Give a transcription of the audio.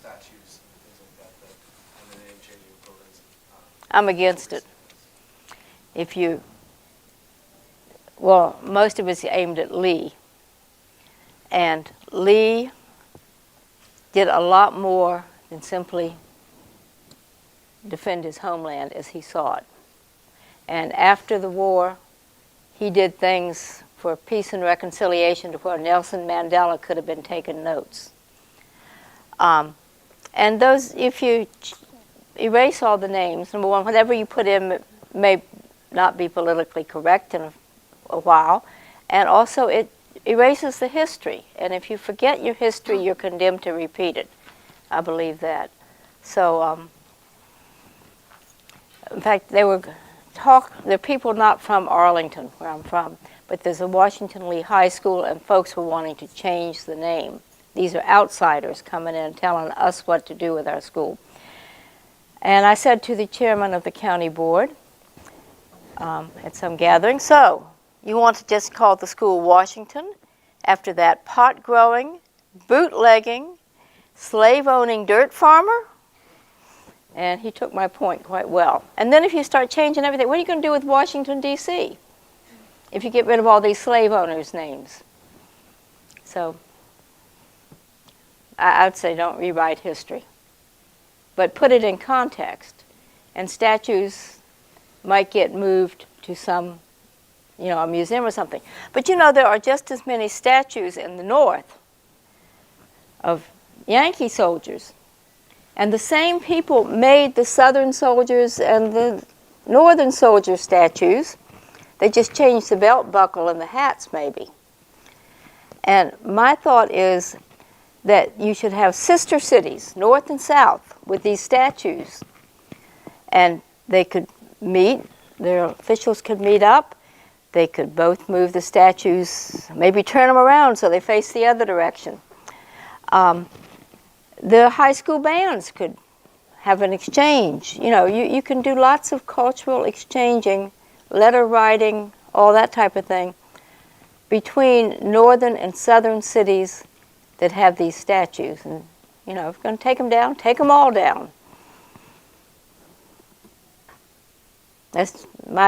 statues and things like that, and the name changing of buildings. I'm against it. Well, most of it's aimed at Lee. And Lee did a lot more than simply defend his homeland as he saw it. And after the war, he did things for peace and reconciliation to where Nelson Mandela could have been taking notes. And those, if you erase all the names, number one, whatever you put in may not be politically correct in a while, and also it erases the history. And if you forget your history, you're condemned to repeat it. I believe that. So, in fact, there are people not from Arlington, where I'm from, but there's a Washington Lee High School, and folks were wanting to change the name. These are outsiders coming in and telling us what to do with our school. And I said to the chairman of the county board at some gathering, so you want to just call the school Washington? After that, pot-growing, bootlegging, slave-owning dirt farmer? And he took my point quite well. And then if you start changing everything, what are you going to do with Washington, D.C. if you get rid of all these slave owners' names? So I'd say don't rewrite history, but put it in context. And statues might get moved to some, a museum or something. But there are just as many statues in the North of Yankee soldiers. And the same people made the Southern soldiers and the Northern soldier statues. They just changed the belt buckle and the hats, maybe. And my thought is that you should have sister cities, North and South, with these statues. And they could meet, their officials could meet up. They could both move the statues, maybe turn them around so they face the other direction. The high school bands could have an exchange. You can do lots of cultural exchanging, letter writing, all that type of thing, between northern and southern cities that have these statues. And, if you're going to take them down, take them all down. That's my